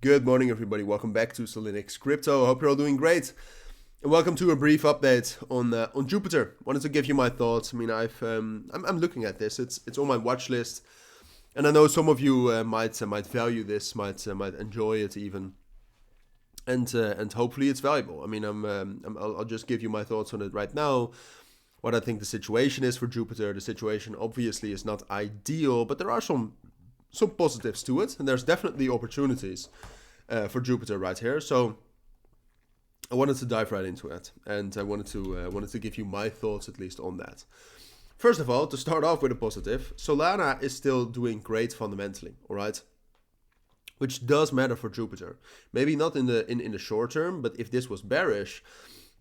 Good morning, everybody. Welcome back to Cilinix Crypto. Hope you're all doing great. And welcome to a brief update on Jupiter. Wanted to give you my thoughts. I mean, I'm looking at this. It's on my watch list, and I know some of you might value this, might enjoy it even, and hopefully it's valuable. I mean, I'll just give you my thoughts on it right now. What I think the situation is for Jupiter. The situation obviously is not ideal, but there are some positives to it, and there's definitely opportunities for Jupiter right here. So I wanted to dive right into it, and I wanted to give you my thoughts at least on that. First of all, to start off with a positive, Solana is still doing great fundamentally, all right, which does matter for Jupiter. Maybe not in the short term, but if this was bearish,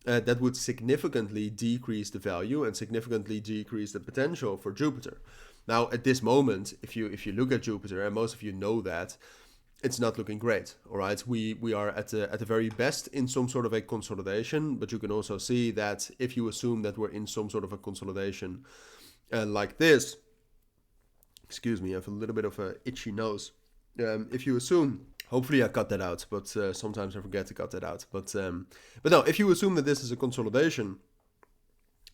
that would significantly decrease the value and significantly decrease the potential for Jupiter. Now, at this moment, if you look at Jupiter, and most of you know that, it's not looking great. All right, we are at the very best in some sort of a consolidation, but you can also see that if you assume that we're in some sort of a consolidation like this, excuse me, I have a little bit of an itchy nose. If you assume, hopefully I cut that out, but sometimes I forget to cut that out. But no, if you assume that this is a consolidation,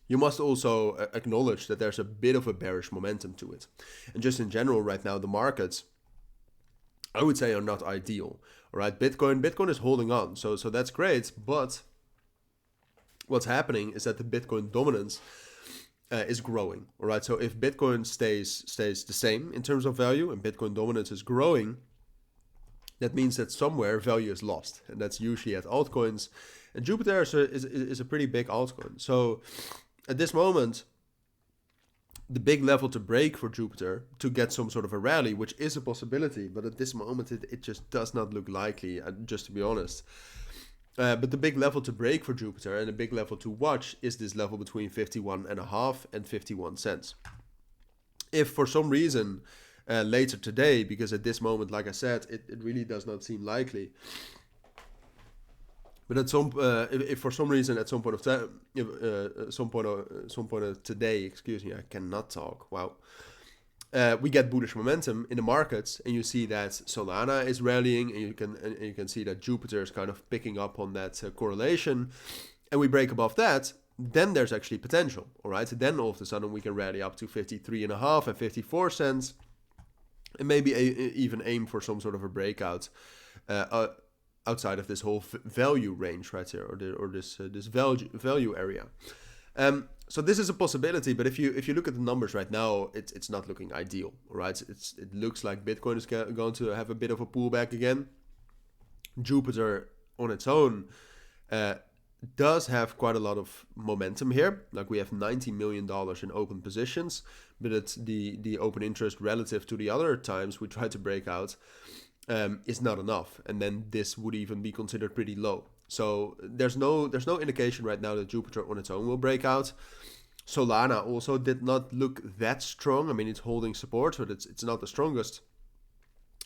you must also acknowledge that there's a bit of a bearish momentum to it. And just in general right now, the markets, I would say, are not ideal. All right, Bitcoin is holding on, so that's great. But what's happening is that the Bitcoin dominance is growing. All right, so if Bitcoin stays the same in terms of value and Bitcoin dominance is growing, that means that somewhere value is lost, and that's usually at altcoins. And Jupiter is a pretty big altcoin. So at this moment, the big level to break for Jupiter to get some sort of a rally, which is a possibility, but at this moment it just does not look likely, just to be honest. But the big level to break for Jupiter and the big level to watch is this level between 51.5 and 51 cents. If for some reason later today, because at this moment, like I said, it really does not seem likely, but at if for some reason at some point of time, some point of today, excuse me, I cannot talk. Wow. We get bullish momentum in the markets, and you see that Solana is rallying, and you can see that Jupiter is kind of picking up on that correlation, and we break above that. Then there's actually potential. All right. Then all of a sudden we can rally up to 53.5 and 54 cents, and maybe even aim for some sort of a breakout outside of this whole value range right here, or this value area. So this is a possibility, but if you look at the numbers right now, it's not looking ideal, right? It looks like Bitcoin is going to have a bit of a pullback again. Jupiter on its own does have quite a lot of momentum here. Like, we have $90 million in open positions, but it's the open interest relative to the other times we tried to break out is not enough, and then this would even be considered pretty low. So there's no indication right now that Jupiter on its own will break out. Solana also did not look that strong. I mean, it's holding support, but it's not the strongest.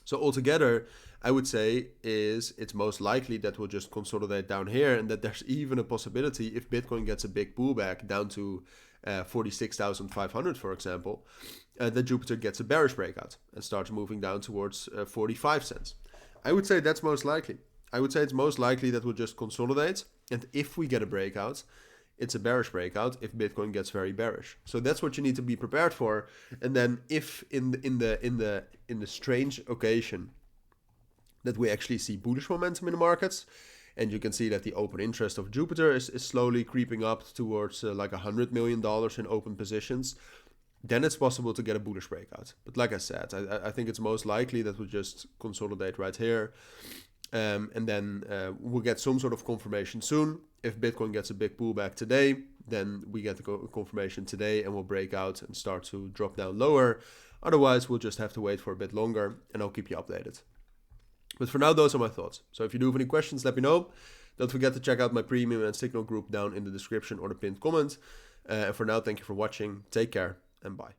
So altogether, I would say it's most likely that we'll just consolidate down here, and that there's even a possibility, if Bitcoin gets a big pullback down to 46,500, for example, that Jupiter gets a bearish breakout and starts moving down towards 45 cents. I would say that's most likely. I would say it's most likely that we'll just consolidate, and if we get a breakout, it's a bearish breakout if Bitcoin gets very bearish. So that's what you need to be prepared for. And then if in the strange occasion that we actually see bullish momentum in the markets, and you can see that the open interest of Jupiter is slowly creeping up towards like $100 million in open positions, then it's possible to get a bullish breakout. But like I said, I think it's most likely that we'll just consolidate right here. And then we'll get some sort of confirmation soon. If Bitcoin gets a big pullback today, then we get the confirmation today and we'll break out and start to drop down lower. Otherwise, we'll just have to wait for a bit longer, and I'll keep you updated. But for now, those are my thoughts. So if you do have any questions, let me know. Don't forget to check out my premium and signal group down in the description or the pinned comment. And for now, thank you for watching. Take care and bye.